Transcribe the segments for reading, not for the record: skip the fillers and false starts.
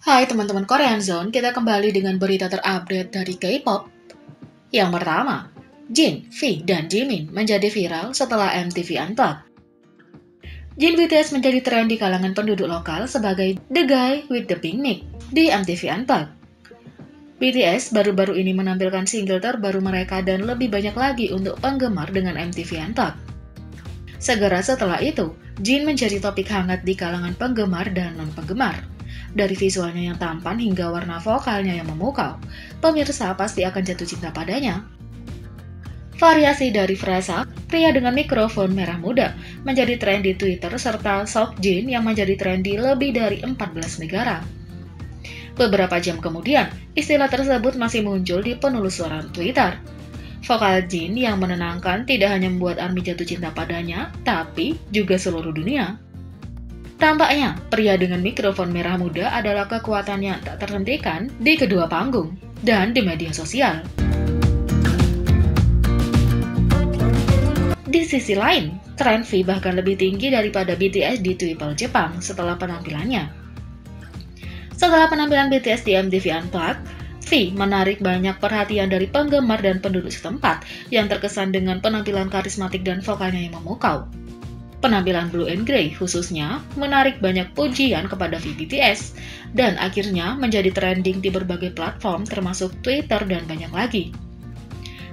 Hai teman-teman Korean Zone, kita kembali dengan berita terupdate dari K-pop. Yang pertama, Jin, V, dan Jimin menjadi viral setelah MTV Unplugged. Jin BTS menjadi tren di kalangan penduduk lokal sebagai The Guy with the Pink Mic di MTV Unplugged. BTS baru-baru ini menampilkan single terbaru mereka dan lebih banyak lagi untuk penggemar dengan MTV Unplugged. Segera setelah itu, Jin menjadi topik hangat di kalangan penggemar dan non-penggemar. Dari visualnya yang tampan hingga warna vokalnya yang memukau, pemirsa pasti akan jatuh cinta padanya. Variasi dari frasa pria dengan mikrofon merah muda menjadi tren di Twitter serta Sok Jin yang menjadi tren di lebih dari 14 negara. Beberapa jam kemudian, istilah tersebut masih muncul di penelusuran Twitter. Vokal Jin yang menenangkan tidak hanya membuat ARMY jatuh cinta padanya, tapi juga seluruh dunia. Tampaknya, pria dengan mikrofon merah muda adalah kekuatan yang tak terhentikan di kedua panggung dan di media sosial. Di sisi lain, tren V bahkan lebih tinggi daripada BTS di Twitter Jepang setelah penampilannya. Setelah penampilan BTS di MTV Unplugged, V menarik banyak perhatian dari penggemar dan penduduk setempat yang terkesan dengan penampilan karismatik dan vokalnya yang memukau. Penampilan Blue and Grey khususnya menarik banyak pujian kepada V BTS dan akhirnya menjadi trending di berbagai platform termasuk Twitter dan banyak lagi.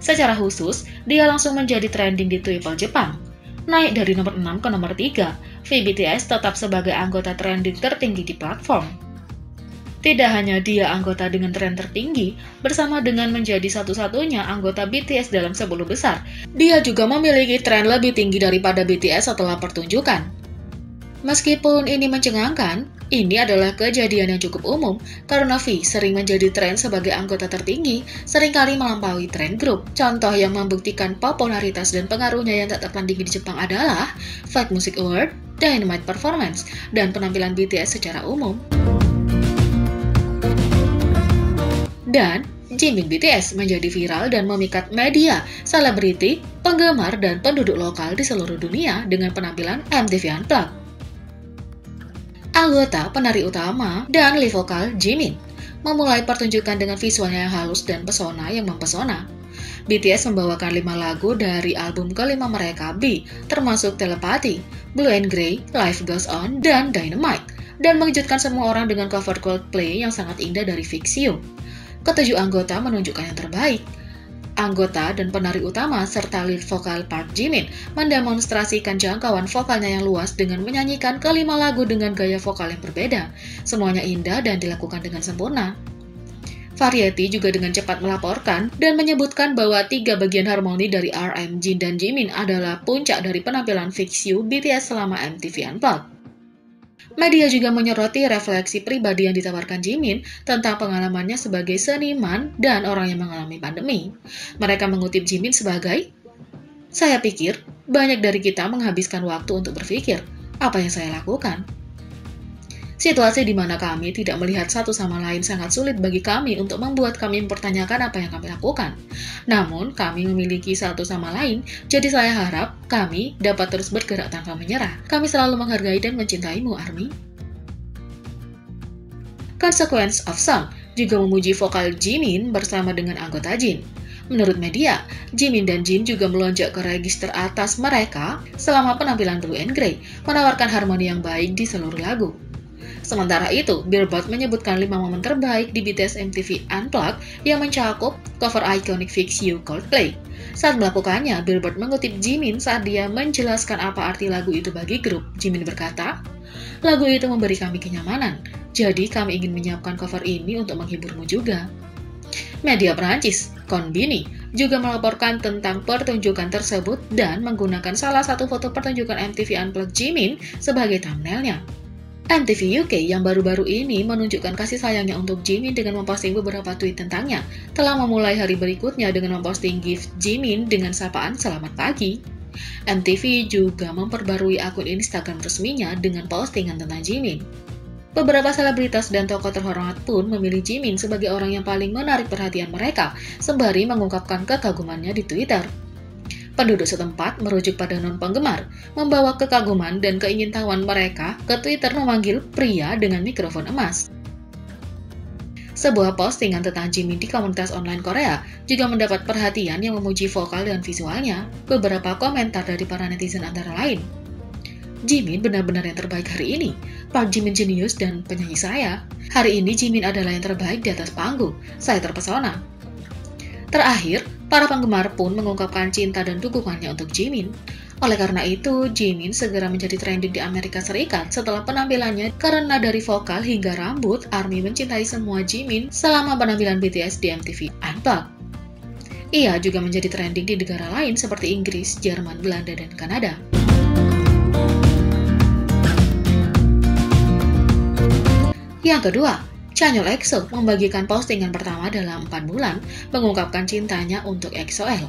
Secara khusus, dia langsung menjadi trending di Twitter Jepang. Naik dari nomor 6 ke nomor 3, V BTS tetap sebagai anggota trending tertinggi di platform. Tidak hanya dia anggota dengan tren tertinggi, bersama dengan menjadi satu-satunya anggota BTS dalam 10 besar, dia juga memiliki tren lebih tinggi daripada BTS setelah pertunjukan. Meskipun ini mencengangkan, ini adalah kejadian yang cukup umum karena V sering menjadi tren sebagai anggota tertinggi, seringkali melampaui tren grup. Contoh yang membuktikan popularitas dan pengaruhnya yang tak tertandingi di Jepang adalah Five Music Award, Dynamite Performance, dan penampilan BTS secara umum. Dan Jimin BTS menjadi viral dan memikat media, selebriti, penggemar, dan penduduk lokal di seluruh dunia dengan penampilan MTV Unplugged. Anggota penari utama dan lead vokal Jimin memulai pertunjukan dengan visualnya yang halus dan pesona yang mempesona. BTS membawakan 5 lagu dari album kelima mereka B, termasuk Telepathy, Blue and Grey, Life Goes On, dan Dynamite, dan mengejutkan semua orang dengan cover Coldplay yang sangat indah dari Fix You. Ketujuh anggota menunjukkan yang terbaik. Anggota dan penari utama serta lead vokal Park Jimin mendemonstrasikan jangkauan vokalnya yang luas dengan menyanyikan kelima lagu dengan gaya vokal yang berbeda. Semuanya indah dan dilakukan dengan sempurna. Variety juga dengan cepat melaporkan dan menyebutkan bahwa 3 bagian harmoni dari RM, Jin, dan Jimin adalah puncak dari penampilan Fix You BTS selama MTV Unplugged. Media juga menyoroti refleksi pribadi yang ditawarkan Jimin tentang pengalamannya sebagai seniman dan orang yang mengalami pandemi. Mereka mengutip Jimin sebagai, "Saya pikir banyak dari kita menghabiskan waktu untuk berpikir, apa yang saya lakukan? Situasi di mana kami tidak melihat satu sama lain sangat sulit bagi kami untuk membuat kami mempertanyakan apa yang kami lakukan. Namun, kami memiliki satu sama lain, jadi saya harap kami dapat terus bergerak tanpa menyerah. Kami selalu menghargai dan mencintaimu, ARMY." Consequence of Song juga memuji vokal Jimin bersama dengan anggota Jin. Menurut media, Jimin dan Jin juga melonjak ke register atas mereka selama penampilan Blue and Grey, menawarkan harmoni yang baik di seluruh lagu. Sementara itu, Billboard menyebutkan 5 momen terbaik di BTS MTV Unplugged yang mencakup cover iconic Fix You Coldplay. Saat melakukannya, Billboard mengutip Jimin saat dia menjelaskan apa arti lagu itu bagi grup. Jimin berkata, "Lagu itu memberi kami kenyamanan, jadi kami ingin menyiapkan cover ini untuk menghiburmu juga." Media Perancis, Konbini, juga melaporkan tentang pertunjukan tersebut dan menggunakan salah satu foto pertunjukan MTV Unplugged Jimin sebagai thumbnailnya. MTV UK yang baru-baru ini menunjukkan kasih sayangnya untuk Jimin dengan memposting beberapa tweet tentangnya, telah memulai hari berikutnya dengan memposting gift Jimin dengan sapaan "Selamat pagi". MTV juga memperbarui akun Instagram resminya dengan postingan tentang Jimin. Beberapa selebritas dan tokoh terhormat pun memilih Jimin sebagai orang yang paling menarik perhatian mereka, sembari mengungkapkan kekagumannya di Twitter. Penduduk setempat merujuk pada non-penggemar, membawa kekaguman dan keingintahuan mereka ke Twitter memanggil pria dengan mikrofon emas. Sebuah postingan tentang Jimin di komunitas online Korea juga mendapat perhatian yang memuji vokal dan visualnya. Beberapa komentar dari para netizen antara lain, "Jimin benar-benar yang terbaik hari ini. Park Jimin jenius dan penyanyi saya. Hari ini Jimin adalah yang terbaik di atas panggung. Saya terpesona." Terakhir, para penggemar pun mengungkapkan cinta dan dukungannya untuk Jimin. Oleh karena itu, Jimin segera menjadi trending di Amerika Serikat setelah penampilannya karena dari vokal hingga rambut, ARMY mencintai semua Jimin selama penampilan BTS di MTV Unplugged. Ia juga menjadi trending di negara lain seperti Inggris, Jerman, Belanda, dan Kanada. Yang kedua, Chanyeol EXO membagikan postingan pertama dalam 4 bulan mengungkapkan cintanya untuk EXO-L.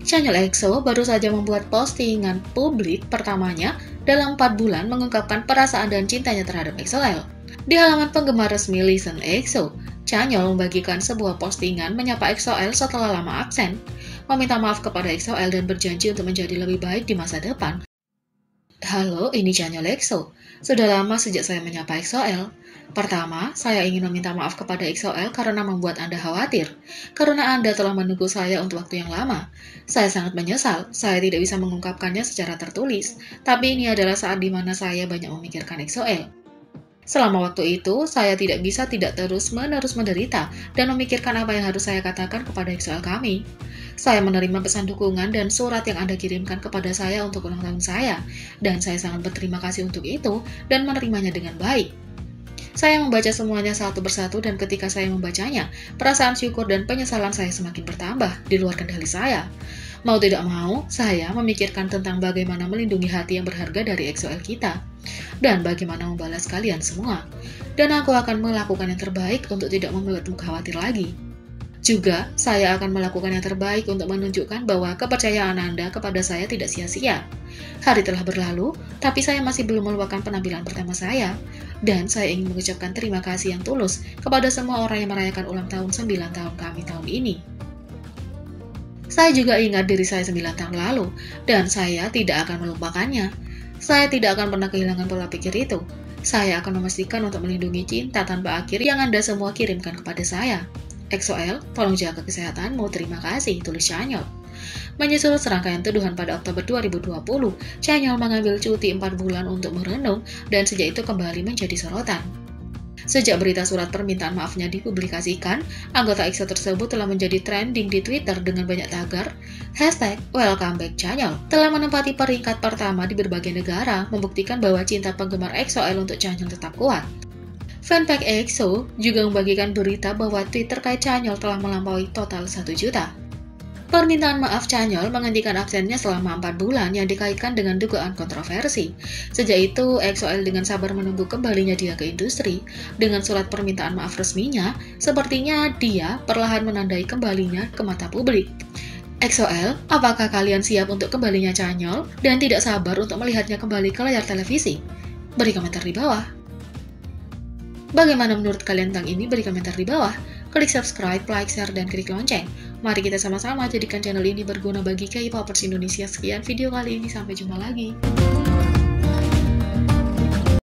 Chanyeol EXO baru saja membuat postingan publik pertamanya dalam 4 bulan mengungkapkan perasaan dan cintanya terhadap EXO-L. Di halaman penggemar resmi Listen EXO, Chanyeol membagikan sebuah postingan menyapa EXO-L setelah lama absen, meminta maaf kepada EXO-L dan berjanji untuk menjadi lebih baik di masa depan. "Halo, ini Chanyeol EXO. Sudah lama sejak saya menyapa EXO-L. Pertama, saya ingin meminta maaf kepada EXO-L karena membuat Anda khawatir, karena Anda telah menunggu saya untuk waktu yang lama. Saya sangat menyesal, saya tidak bisa mengungkapkannya secara tertulis, tapi ini adalah saat di mana saya banyak memikirkan EXO-L. Selama waktu itu, saya tidak bisa tidak terus-menerus menderita dan memikirkan apa yang harus saya katakan kepada EXO-L kami. Saya menerima pesan dukungan dan surat yang Anda kirimkan kepada saya untuk ulang tahun saya, dan saya sangat berterima kasih untuk itu dan menerimanya dengan baik. Saya membaca semuanya satu persatu dan ketika saya membacanya, perasaan syukur dan penyesalan saya semakin bertambah di luar kendali saya. Mau tidak mau, saya memikirkan tentang bagaimana melindungi hati yang berharga dari EXO-L kita, dan bagaimana membalas kalian semua. Dan aku akan melakukan yang terbaik untuk tidak membuatmu khawatir lagi. Juga, saya akan melakukan yang terbaik untuk menunjukkan bahwa kepercayaan Anda kepada saya tidak sia-sia. Hari telah berlalu, tapi saya masih belum melupakan penampilan pertama saya. Dan saya ingin mengucapkan terima kasih yang tulus kepada semua orang yang merayakan ulang tahun 9 tahun kami tahun ini. Saya juga ingat diri saya 9 tahun lalu, dan saya tidak akan melupakannya. Saya tidak akan pernah kehilangan pola pikir itu. Saya akan memastikan untuk melindungi cinta tanpa akhir yang Anda semua kirimkan kepada saya. EXO-L, tolong jaga kesehatanmu, terima kasih, tulis Chanyeol. Menyusul serangkaian tuduhan pada Oktober 2020, Chanyeol mengambil cuti 4 bulan untuk merenung dan sejak itu kembali menjadi sorotan. Sejak berita surat permintaan maafnya dipublikasikan, anggota EXO tersebut telah menjadi trending di Twitter dengan banyak tagar #WelcomeBackChanyeol, telah menempati peringkat pertama di berbagai negara, membuktikan bahwa cinta penggemar EXO-L untuk Chanyeol tetap kuat. Fanpage EXO juga membagikan berita bahwa tweet terkait Chanyeol telah melampaui total 1 juta. Permintaan maaf Chanyeol menghentikan absennya selama 4 bulan yang dikaitkan dengan dugaan kontroversi. Sejak itu, EXO-L dengan sabar menunggu kembalinya dia ke industri. Dengan surat permintaan maaf resminya, sepertinya dia perlahan menandai kembalinya ke mata publik. EXO-L, apakah kalian siap untuk kembalinya Chanyeol dan tidak sabar untuk melihatnya kembali ke layar televisi? Beri komentar di bawah. Bagaimana menurut kalian tentang ini? Beri komentar di bawah. Klik subscribe, like, share, dan klik lonceng. Mari kita sama-sama jadikan channel ini berguna bagi K-popers Indonesia. Sekian video kali ini, sampai jumpa lagi.